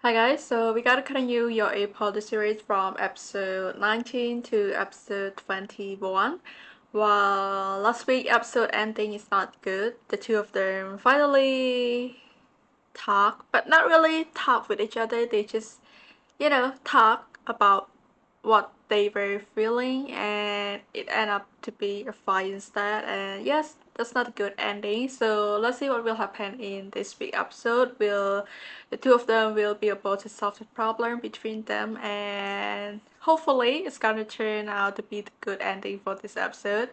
Hi guys, so we gotta continue your A-Pod series from episode 19 to episode 21. While last week episode ending is not good, the two of them finally talk, but not really talk with each other. They just, talk about what they were feeling, and it ended up to be a fight instead. And yes, that's not a good ending. So let's see what will happen in this week episode. Will the two of them will be able to solve the problem between them, and hopefully it's gonna turn out to be the good ending for this episode.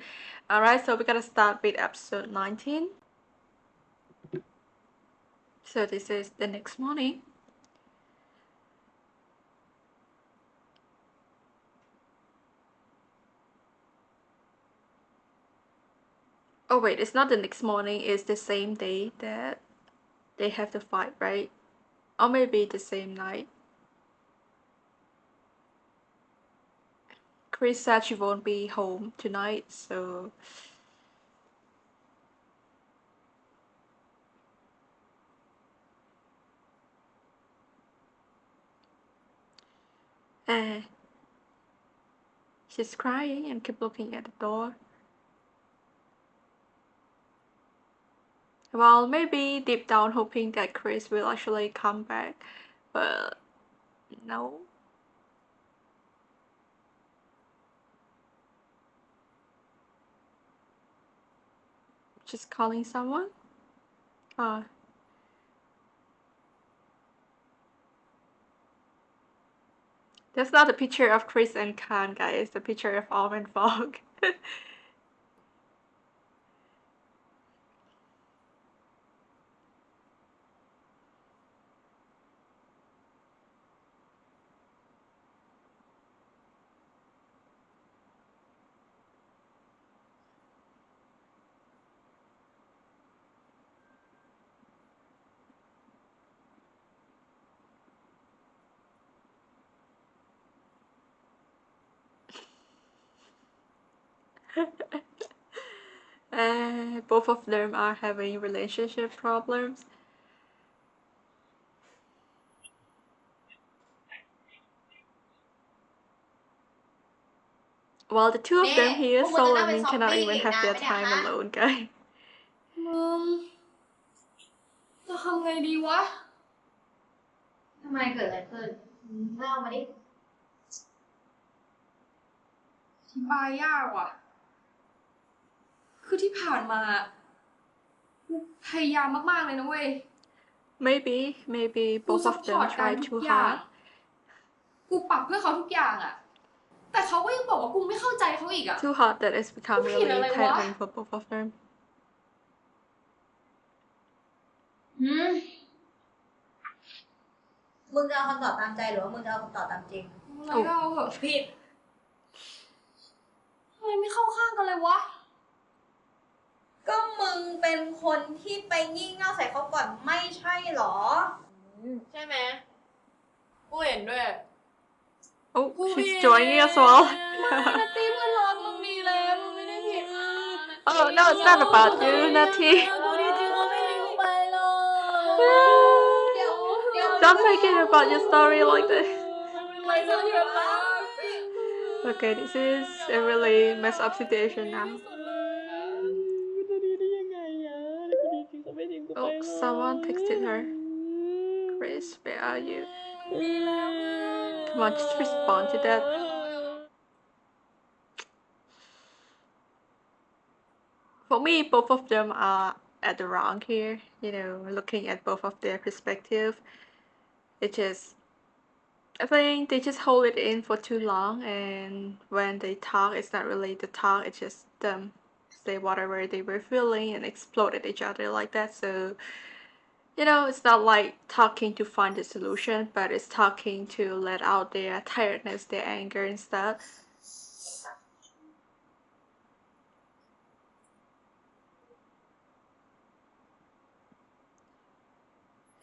Alright, so we're gonna start with episode 19. So this is the next morning. Oh wait, it's not the next morning, it's the same day that they have the fight, right? Or maybe the same night. Chris said she won't be home tonight, so uh, she's crying and keep looking at the door. Well, maybe deep down hoping that Chris will actually come back, but no. Just calling someone? Uh, that's not a picture of Chris and Khan, guys. It's a picture of Almond Fog. Both of them are having relationship problems. While the two of them here, Sol and Min cannot even have their time alone, guys. มึงจะทำไงดีวะ ทำไมเกิดอะไรขึ้นเล่ามาดิ อธิบายยากว่ะ คือที่ผ่านมากูพยายามมากๆเลยนะเว้ย Maybe both of them try too hard. กูปรับเพื่อเขาทุกอย่างอะ แต่เขาก็ยังบอกว่ากูไม่เข้าใจเขาอีกอะ Too hard that it's become really tiring for both of them. มึงจะเอาคำตอบตามใจหรือว่ามึงจะเอาคำตอบตามจริง อะไรก็เอาเหอะผิดทำไมไม่เข้าข้างกันเลยวะ ก็มึงเป็นคนที่ไปงี่เง่าใส่เขาก่อนไม่ใช่หรอ ใช่ไหมกูเห็นด้วย Oh, she's joining as well. นัตตี้เพื่อนรักมึงดีแล้วมึงไม่ได้ผิดนะ Oh no, it's not about you, Natty. กูดีจริงเขาไม่ทิ้งไปหรอก Don't make it about your story like this. ไม่สนใจแล้ว Okay, this is a really messed up situation now. Oh, someone texted her. Chris, where are you? Come on, just respond to that. For me, both of them are at the wrong here. Looking at both of their perspective, I think they just hold it in for too long, and when they talk, it's not really the talk, it's just them say whatever they were feeling and explode at each other like that. So, it's not like talking to find a solution, but it's talking to let out their tiredness, their anger and stuff.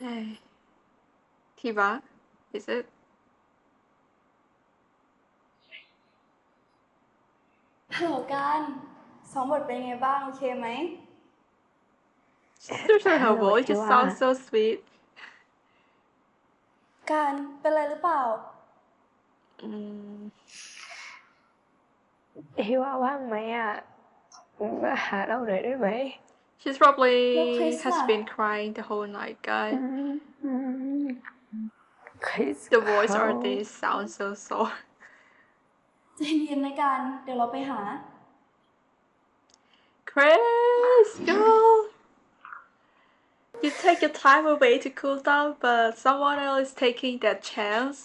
Hey. Tiva, is it? ฮัลโหลกันซ้อมบทเป็นไงบ้างโอเคไหม Especially her voice just sounds so sweet. การเป็นอะไรหรือเปล่า Mm, ว่าว่างไหมอ่ะมาหาเราหน่อยได้ไหม she's Look, probably Chris has lah. been crying the whole night, guys. คริส The voice เขา artist sounds so sore. ใจเย็นๆนะการ เดี๋ยวเราไปหา Chris, girl, you take your time away to cool down, but someone else is taking that chance.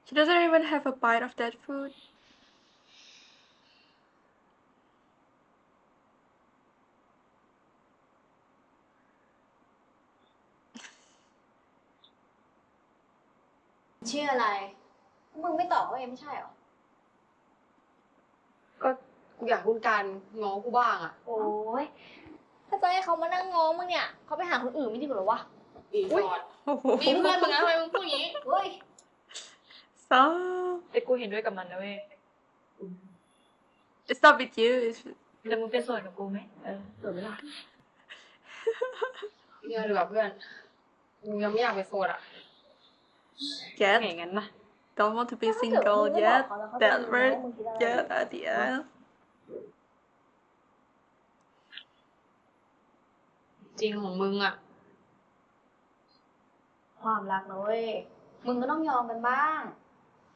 She doesn't even have a bite of that food. ชื่ออะไร มึงไม่ตอบเขาเองไม่ใช่เหรอ ก็กูอยากคุณการง้อกูบ้างอ่ะ โอ้ยถ้าจะให้เขามานั่งง้อมึงเนี่ย เขาไปหาคนอื่นไม่ดีกว่าเหรอวะ อีกก่อนมีเพื่อนมึงนะทำไมมึงพูดอย่างนี้ เฮ้ย So แต่กูเห็นด้วยกับมันนะเว้ย it's not with you. It's แต่มึงเป็นโสดกับกูไหมโสดไหมล่ะ เนี่ยดีกว่าเพื่อนมึงยังไม่อยากไปโสดอ่ะ yet. อย่างนั้นนะ Don't want to be single yet. That word yet at the end. จริงของมึงอ่ะ ความรักนะเว้ย มึงก็ต้องยอมกันบ้าง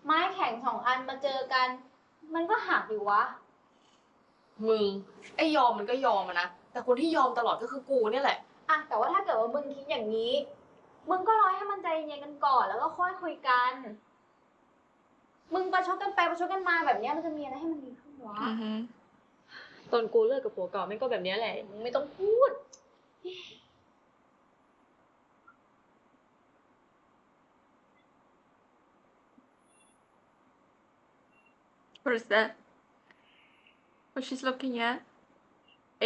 ไม้แข็ง2 อันมาเจอกัน มันก็หักดิวะ มึงไอ้ยอมมันก็ยอมอะนะ แต่คนที่ยอมตลอดก็คือกูเนี่ยแหละ อะแต่ว่าถ้าเกิดว่ามึงคิดอย่างนี้ มึงก็รอให้มันใจเย็นกันก่อนแล้วก็ค่อยคุยกัน มึงประชดกันไปประชดกันมาแบบเนี้ยมันจะมีอะไรให้มันดีขึ้นวะ Mm-hmm. ตอนกูเลิกกับผัวเก่าแม่งก็แบบเนี้ยแหละ มึงไม่ต้องพูด What is that? What she's looking at?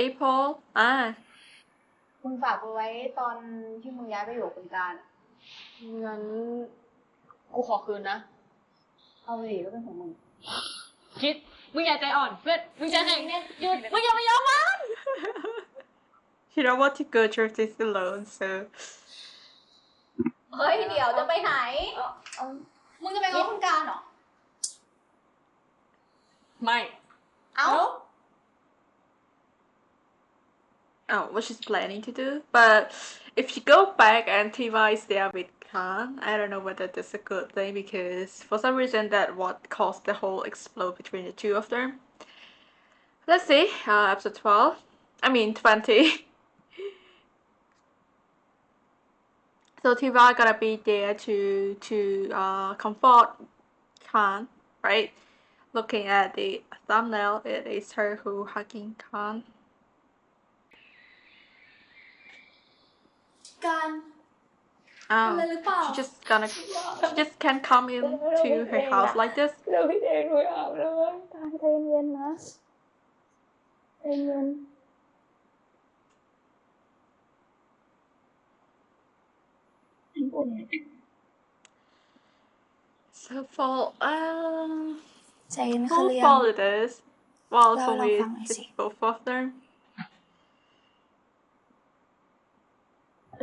April? Ah. มึงฝากกูไว้ตอนที่มึงย้ายไปอยู่กับคุณการอะ งั้นกูขอคืนนะ เอาไปดิก็เป็นของมึง คิด มึงอย่าใจอ่อน เพื่อน มึงใจแข็งเนี่ยหยุด มึงอย่าไปยอมมัน She don't want to go through this alone, so เฮ้ย เดี๋ยวจะไปไหน มึงจะไปง้อคุณการเหรอ ไม่ เอ้า oh, what she's planning to do. But if she go back and Tiva is there with Khan, I don't know whether that's a good thing because for some reason that what caused the whole explode between the two of them. Let's see, episode 12. I mean 20. So Tiva gonna be there to comfort Khan, right? Looking at the thumbnail, it is her who hugging Khan. การ Oh, อะไรหรือเปล่า she just can't come into her house like this. เราพี่เองด้วยอาบแล้วการใจเย็นนะใจเย็น So for ใจเย็นขึ้นหรื whose อยัง fault it is? Well, Lau for lau me, phang này it's xì. both of them.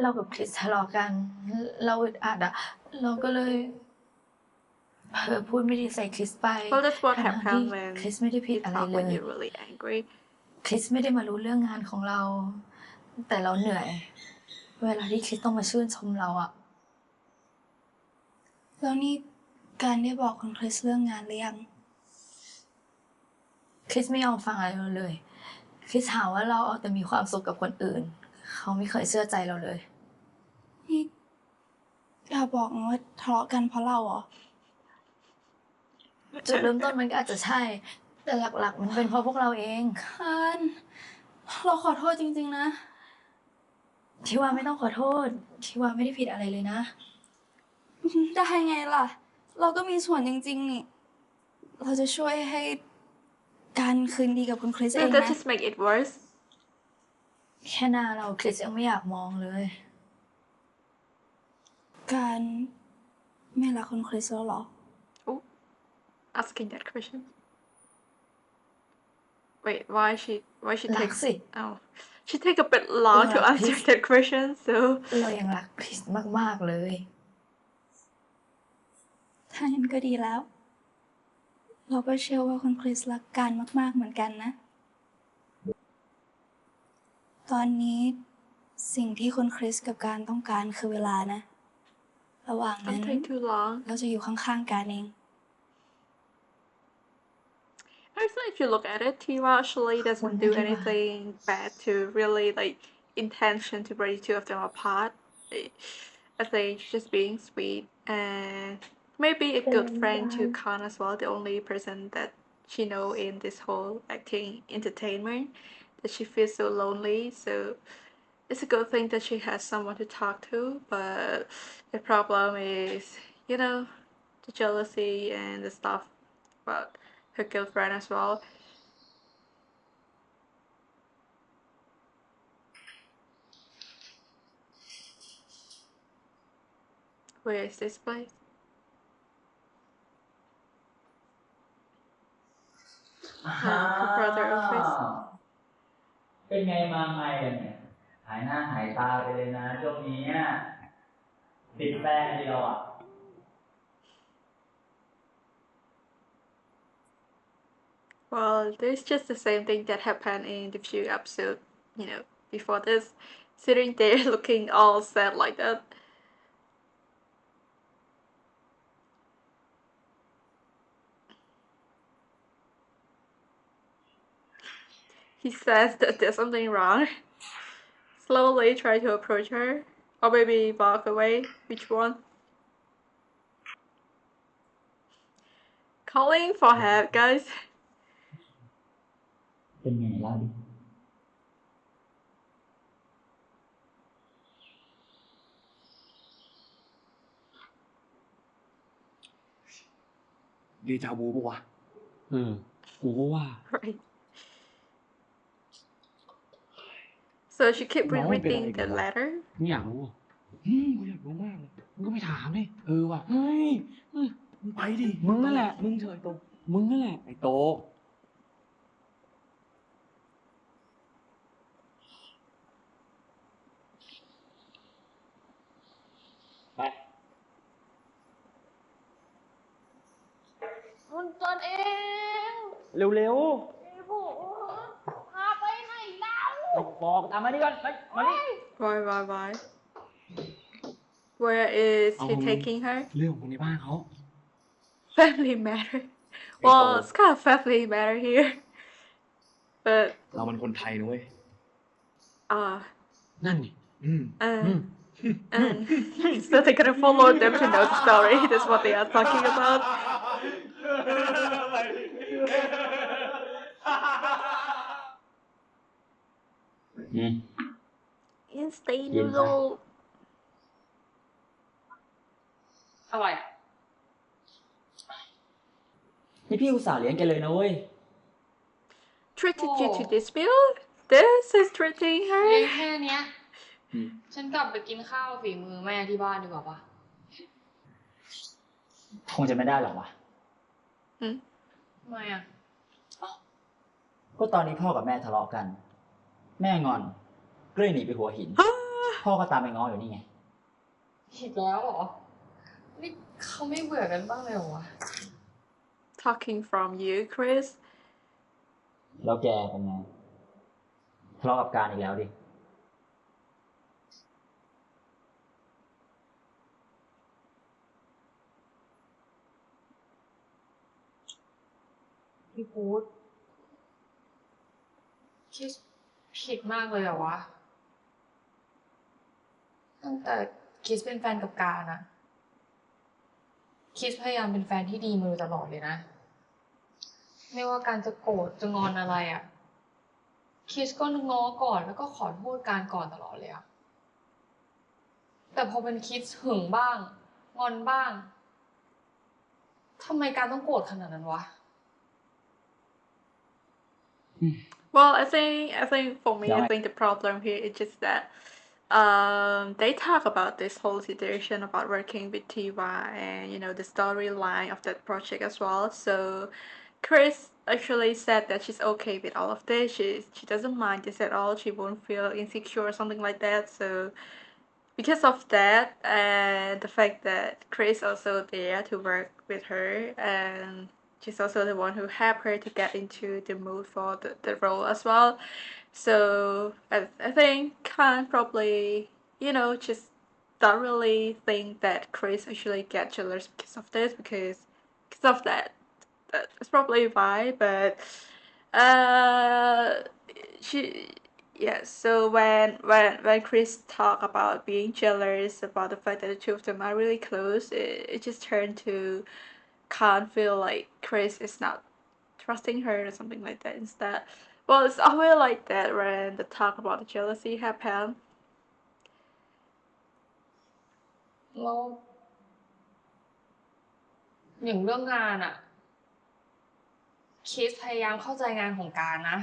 เรากับคริสทะเลาะกัน เราอึดอัดอะเราก็เลยเผลอพูดไม่ดีใส่คริสไป Well, that's what ทั้งๆที่ happens when คริสไม่ได้ผิด you อะไร talk เล when ย you're really angry. คริสไม่ได้มารู้เรื่องงานของเรา แต่เราเหนื่อย เวลาที่คริสต้องมาชื่นชมเราอะ แล้วนี่การได้บอกคุณคริสเรื่องงานหรือยัง คริสไม่ยอมฟังอะไรเราเลย คริสหาว่าเราเอาแต่มีความสุขกับคนอื่น เขาไม่เคยเชื่อใจเราเลย นี่อย่าบอกนะว่าทะเลาะกันเพราะเราเหรอ จุดเริ่มต้นมันก็อาจจะใช่ แต่หลักๆ มันเป็นเพราะพวกเราเอง การเราขอโทษจริงๆนะ ที่ว่าไม่ต้องขอโทษ ที่ว่าไม่ได้ผิดอะไรเลยนะ ได้ไงล่ะ เราก็มีส่วนจริงๆนี่ เราจะช่วยให้การคืนดีกับคุณคริสเอ So ง that นะ just make it worse. แค่หน้าเราคริสยังไม่อยากมองเลย การไม่รักคุณคริสแล้วเหรอ Oh, asking that question. Wait, why she รัก takes? สิ Oh, she take a bit long to Yeah, answer please. that question, so เรายังรักคริสมากๆเลย ถ้างั้นก็ดีแล้ว เราก็เชื่อว่าคุณคริสรักการมากๆเหมือนกันนะ ตอนนี้สิ่งที่คุณคริสกับการต้องการคือเวลานะ ระหว่างนั้น don't take too long. เราจะอยู่ข้างๆการเอง Actually, if you look at it, Tiva actually doesn't do anything bad to really like intention to break the two of them apart. I think she's just being sweet and maybe a good friend to Khan as well. The only person that she know in this whole acting entertainment that she feels so lonely. So it's a good thing that she has someone to talk to. But the problem is, you know, the jealousy and the stuff about her girlfriend as well. Where is this place? อ้า her brother office. วเป็นไงมาไงกันเนี่ย หายหน้าหายตาไปเลยนะช่วงนี้ติดแฟนเดียวอ่ะ Well, there's just the same thing that happened in the few episodes, you know, before this. Sitting there looking all sad like that. He says that there's something wrong. Slowly try to approach her. Or maybe walk away. Which one? Calling for help, guys. เป็นไงเล่าดิ เดจาวูปะวะ กูก็ว่า Right. So she kept Nói về rereading lại the của bà. letter. มึงอยากรู้เหรอกูอยากรู้มากเลย มึงก็ไปถามดิ ว่ะ เฮ้ย มึงไปดิ มึงนั่นแหละ มึงเถอะไอ้โต มึงนั่นแหละ ไอ้โต ไป มันเกินเอง เร็ว พี่บุ๋พาไปไหนแล้ว ๆ บอกตามมานี่ก่อน ไป มานี่ Why? Where is he Oh. taking her? เรื่องของคนในบ้านเขา Family matter. Well, it's kind of family matter here. But เรามันคนไทยนะเว้ย นั่นนี่ and so they're gonna follow them to know the story. That's what they are talking about. Instant noodle. อะไรอ่ะ นี่พี่อุตส่าห์เลี้ยงแกเลยนะเว้ย Treated you to this meal? This is treating เลี้ยง her? แค่เนี้ย ฉันกลับไปกินข้าวฝีมือแม่ที่บ้านดีกว่าปะ คงจะไม่ได้หรอกวะ ทำไมอ่ะ ก็ตอนนี้พ่อกับแม่ทะเลาะกัน แม่งอนก็เลยหนีไปหัวหิน พ่อก็ตามไปง้ออยู่นี่ไง ผิดแล้วเหรอ นี่เขาไม่เบื่อกันบ้างเลยเหรอวะ Talking from you, Chris. แล้วแกเป็นไงทะเลาะกับการอีกแล้วดิ พี่พูดคิดผิดมากเลยเหรอวะ ตั้งแต่คิสเป็นแฟนกับการอะคิสพยายามเป็นแฟนที่ดีมาโดยตลอดเลยนะ ไม่ว่าการจะโกรธจะงอนอะไรอะคิสก็ง้อก่อนแล้วก็ขอโทษการก่อนตลอดเลยอะแต่พอเป็นคิสหึงบ้าง งอนบ้างทำไมการต้องโกรธขนาดนั้นวะ Well, I think for me, I think the problem here is just that they talk about this whole situation about working with Tiva and you know the storyline of that project as well. So Chris actually said that she's okay with all of this. She doesn't mind this at all. She won't feel insecure or something like that. So because of that and the fact that Chris also there to work with her, and she's also the one who helped her to get into the mood for the role as well. So I think Khan probably, just don't really think that Chris actually get jealous because of this, because of that. That's probably why, but uh she yeah, so when Chris talked about being jealous about the fact that the two of them are really close, it just turned to can't feel like Chris is not trusting her or something like that instead. Well, it's always like that when the talk about the jealousy happen. แล้วอย่างเรื่องงานอะคิสพยายามเข้าใจงานของการนะ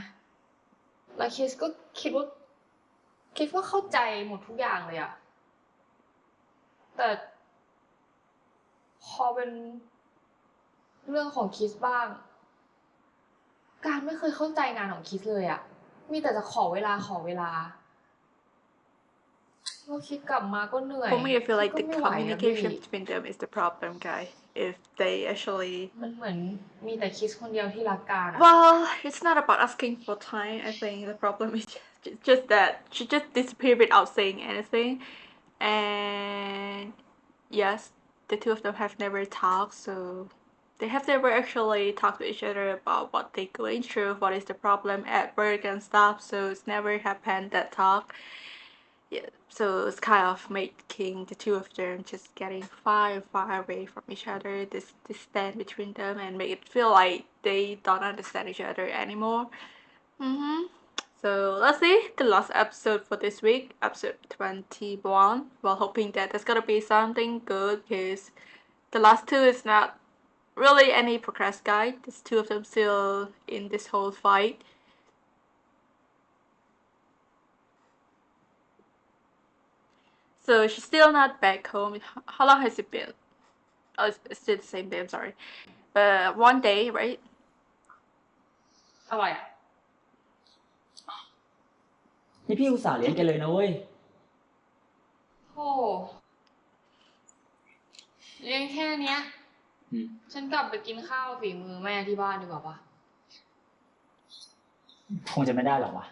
แล้วคิสก็คิดว่าเข้าใจหมดทุกอย่างเลยอะแต่พอเป็นเรื่องของคิสบ้างการไม่เคยเข้าใจงานของคิสเลยอะมีแต่จะขอเวลาแล้วคิดกลับมาก็เหนื่อย For me, I feel like ก็ the ไม่ไหวอะพี่ communication between them is the problem, guy. If they actually มันเหมือนมีแต่คิสคนเดียวที่รักการอะ well, it's not about asking for time. I think the problem is just that she just disappeared without saying anything. And yes, the two of them have never talked, so they have never actually talked to each other about what they're going through, what is the problem at work and stuff. So it's never happened that talk. Yeah, so it's kind of making the two of them just getting far away from each other, this distance between them, and make it feel like they don't understand each other anymore. So let's see the last episode for this week, episode 21. Well, hoping that there's gonna be something good, because the last two is not really any progress, guide. There's two of them still in this whole fight. So she's still not back home. How long has it been? Oh, it's still the same day, I'm sorry. But 1 day, right? อะไรอะ นี่พี่อุตส่าห์เลี้ยงแกเลยนะเว้ย โอ้เลี้ยงแค่เนี้ย ฉันกลับไปกินข้าวฝีมือแม่ที่บ้านดีกว่าปะ คงจะไม่ได้หรอกวะ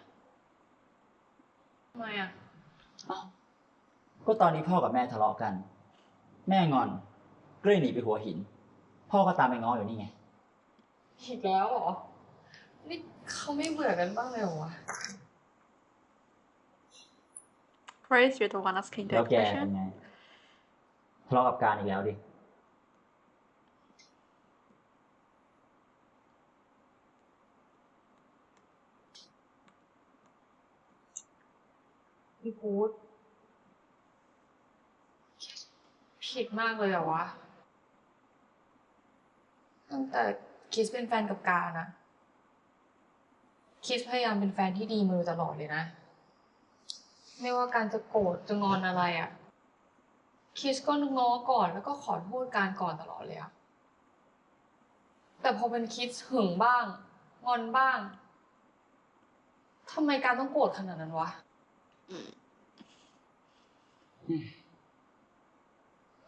ทำไมอะ ก็ตอนนี้พ่อกับแม่ทะเลาะกัน แม่งอนก็เลยหนีไปหัวหิน พ่อก็ตามไปง้ออยู่นี่ไง อีกแล้วเหรอ นี่เขาไม่เบื่อกันบ้างเลยเหรอวะ Chris, you're the one asking แล้ว that แกเป็น question. ไงทะเลาะกับการอีกแล้วดิ พี่พูดผิดมากเลยเหรอวะ ตั้งแต่คิสเป็นแฟนกับการอะคิสพยายามเป็นแฟนที่ดีมาโดยตลอดเลยนะ ไม่ว่าการจะโกรธจะงอนอะไรอะคิสก็ง้อก่อนแล้วก็ขอโทษการก่อนตลอดเลยอะแต่พอเป็นคิสหึงบ้าง งอนบ้างทำไมการต้องโกรธขนาดนั้นวะ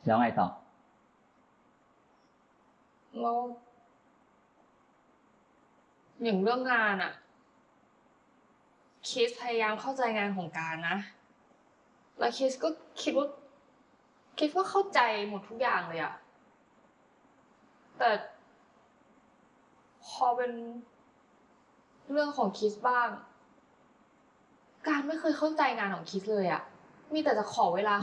แล้วไงต่อ แล้วอย่างเรื่องงานอะคิสพยายามเข้าใจงานของการนะ แล้วคิสก็คิดว่าเข้าใจหมดทุกอย่างเลยอะแต่พอเป็นเรื่องของคิสบ้าง การไม่เคยเข้าใจงานของคิสเลยอะมีแต่จะขอเวลา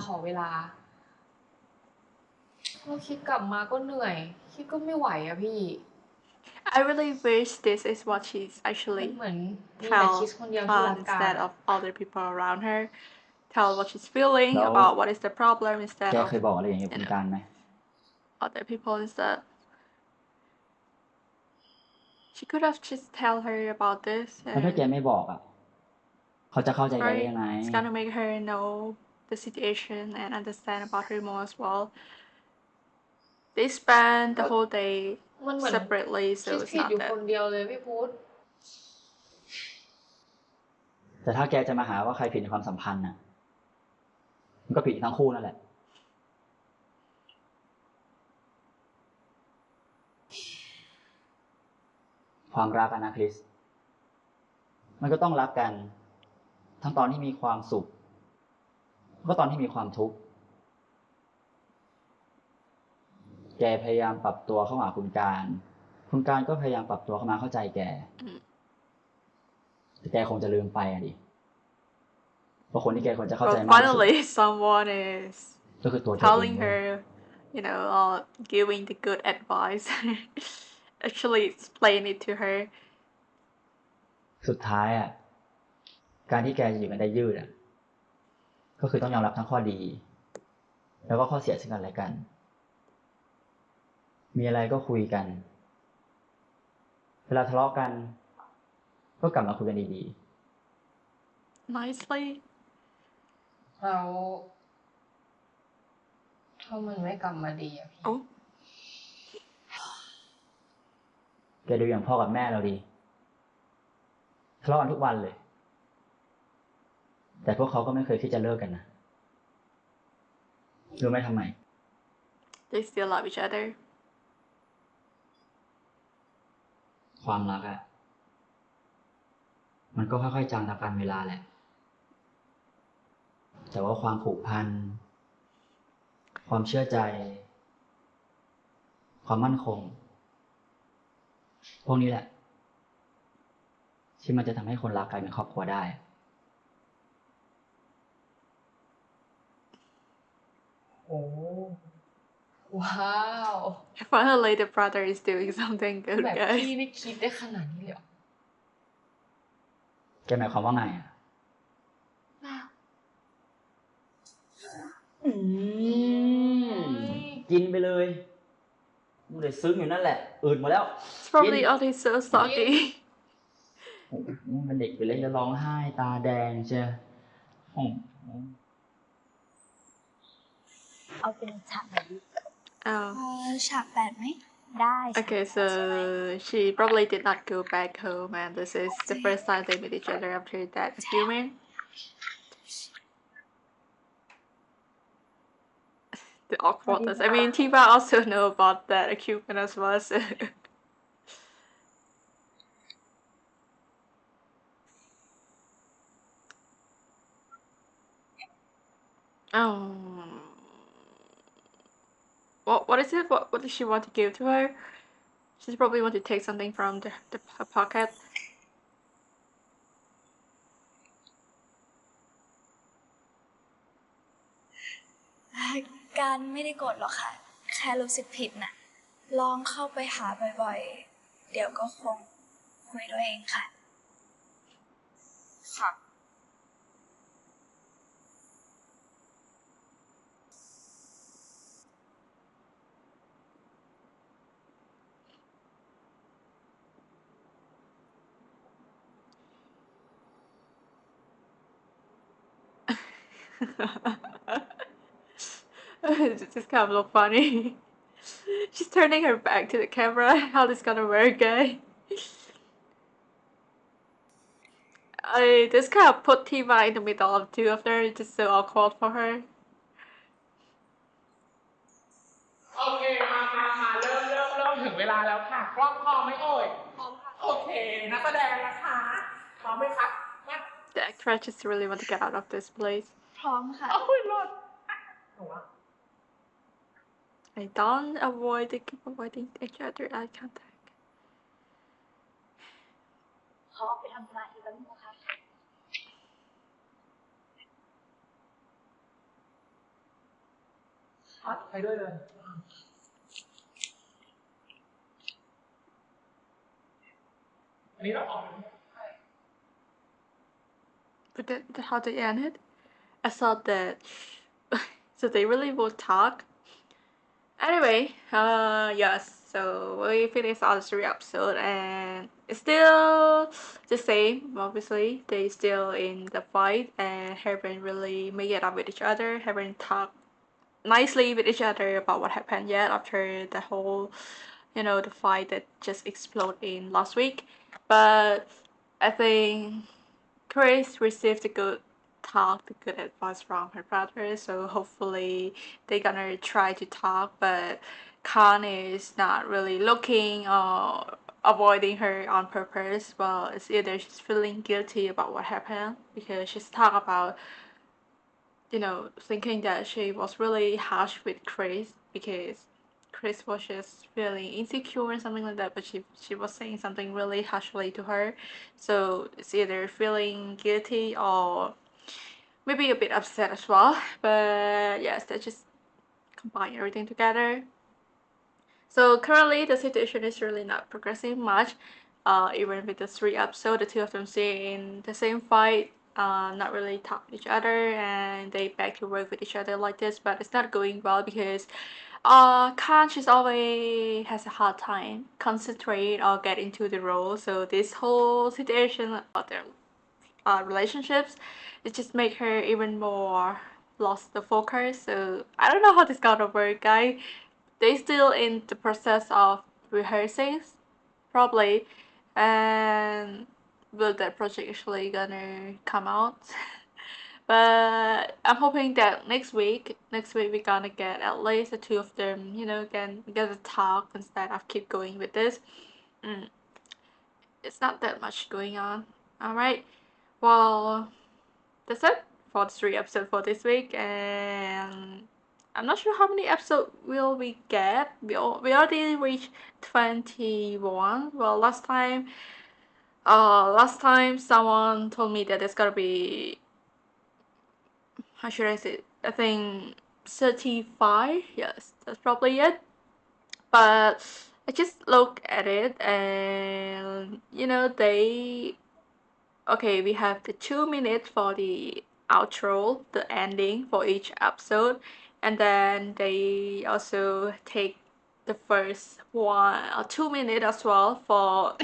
แล้วคิดกลับมาก็เหนื่อย คิดก็ไม่ไหวอะพี่ I really wish this is what she's มัน actually เหมือนมีแต่ tell คิสคนเดียวที่ Khan รักกัน instead of other people around her. Tell what she's feeling, No. about what is the problem instead แก of เคยบอกอะไรอย่างเงี้ยคุณการไหม other people instead. She could have just tell her about this, แล้วถ้าแก and ไม่บอกอ่ะ เขาจะเข้าใจแกได้ right, ยังไง it's gonna make her know the situation and understand about her more as well. They spent the whole day มันเหมือน separately, คิ so ด it's ผิด not อยู่ that. คนเดียวเลยพี่พุธ แต่ถ้าแกจะมาหาว่าใครผิดในความสัมพันธ์น่ะ มันก็ผิดทั้งคู่นั่นแหละ ความรักอะนะคริส มันก็ต้องรักกัน ทั้งตอนที่มีความสุขก็ตอนที่มีความทุกข์ แกพยายามปรับตัวเข้าหาคุณการก็พยายามปรับตัวเข้ามาเข้าใจแก แต่แกคงจะลืมไปอะดิเพราะคนที่แกควรจะเข้าใจ But มากที่สุด finally, someone is ก็คือตัวเธอเอง telling เว้ย her, giving the good advice. Actually explain it to her. สุดท้ายอ่ะ การที่แกจะอยู่กันได้ยืดอ่ะ ก็คือต้องยอมรับทั้งข้อดี แล้วก็ข้อเสียซึ่งกันและกัน มีอะไรก็คุยกัน เวลาทะเลาะกัน ก็กลับมาคุยกันดี Nicely. แล้วถ้ามันไม่กลับมาดีอะพี่ Oh, ๆ แกดูอย่างพ่อกับแม่เราดีทะเลาะกันทุกวันเลย แต่พวกเขาก็ไม่เคยคิดจะเลิกกันนะ รู้ไหมทำไม they still love each other. ความรักอะมันก็ค่อยๆจางตามกาลเวลาแหละ แต่ว่าความผูกพัน ความเชื่อใจ ความมั่นคง พวกนี้แหละ ที่มันจะทำให้คนรักกลายเป็นครอบครัวได้ โอ้ ว้าว Finally, the brother is doing something good, แบบ guys. พี่นี่คิดได้ขนาดนี้เลยเหรอ แกหมายความว่าไงอะกินไปเลยมันเลยซึ้งอยู่นั่นแหละ อืดหมดแล้ว It's probably only so soggy. โอ้โหมันเด็กไปเล่นจะร้องไห้ตาแดงเชียวโอ้โห เอาเป็นฉากไหน Oh. ฉาก8ไหม ได้ Okay, so she probably did not go back home, and this is the first time they meet each other after that argument. The awkwardness. I mean, Tiva also know about that argument as well, so. What is it? What does she want to give to her? She's probably want to take something from her pocket. การไม่ได้โกรธหรอกค่ะ แค่รู้สึกผิดน่ะ ลองเข้าไปหาบ่อยๆ เดี๋ยวก็คงคุยด้วยเองค่ะ ค่ะ It's just kind of look funny. She's turning her back to the camera. How this gonna work, guys? I just kind of put Tiva in the middle of two of them. It's just so awkward for her. โอเค มาเริ่มถึงเวลาแล้วค่ะ กล้องพร้อมไหมเอ่ย พร้อมค่ะ โอเค นักแสดงนะคะพร้อมไหมคะมา The actress just really want to get out of this place. พร้อมค่ะ โอ้ยรอดหนูอะ I don't avoid they keep avoiding each other eye contact. ขอออกไปทำสมาธิแป๊บนึงนะคะ ไปด้วยเลย อันนี้เราออก But how they end it? I thought that so they really would talk. Anyway, yes, so we finished all the 3 episodes and it's still the same, obviously. They still in the fight and haven't really made it up with each other, haven't talked nicely with each other about what happened yet after the whole you know, the fight that just exploded in last week. But I think Chris received a good talk, the good advice from her brother, so hopefully they're gonna try to talk, but Khan is not really looking or avoiding her on purpose. Well, it's either she's feeling guilty about what happened because she's talked about, you know, thinking that she was really harsh with Chris because Chris was just feeling insecure and something like that, but she was saying something really harshly to her. So it's either feeling guilty or maybe a bit upset as well. But yes, that just combine everything together. So currently the situation is really not progressing much. Even with the 3 episodes, the two of them stay in the same fight, not really talk to each other, and they back to work with each other like this, but it's not going well because Khan, she's always has a hard time concentrate or get into the role. So this whole situation of their relationships, it just make her even more lost the focus. So I don't know how this gonna work, guys. They still in the process of rehearsing, probably, and will that project actually gonna come out? But I'm hoping that next week we're gonna get at least the two of them, you know, can get a talk instead of keep going with this. It's not that much going on. Alright, well, that's it for the 3 episodes for this week, and I'm not sure how many episodes will we get. We already reached 21. Well, last time someone told me that there's gonna be, how should I say it? I think 35. Yes, that's probably it. But I just look at it and, you know, okay, we have the 2 minutes for the outro, the ending for each episode, and then they also take the first 1 or 2 minutes as well for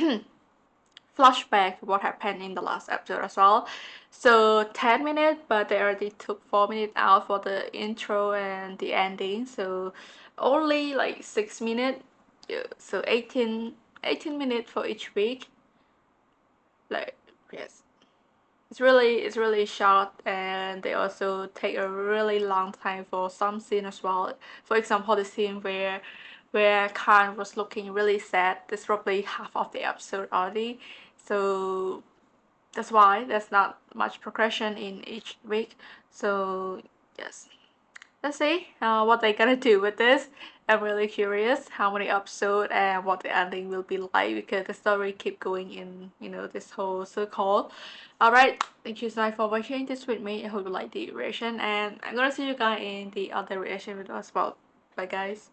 flashback what happened in the last episode as well. So 10 minutes, but they already took 4 minutes out for the intro and the ending, so only like 6 minutes. Yeah, so 18 minutes for each week. Like, yes, it's really short, and they also take a really long time for some scene as well. For example, the scene where Khan was looking really sad, that's probably half of the episode already. So that's why there's not much progression in each week. So yes, let's see what they're gonna do with this. I'm really curious how many episodes and what the ending will be like, because the story keep going in, you know, this whole circle. Alright, thank you so much for watching this with me. I hope you like the reaction, and I'm gonna see you guys in the other reaction video as well. Bye guys.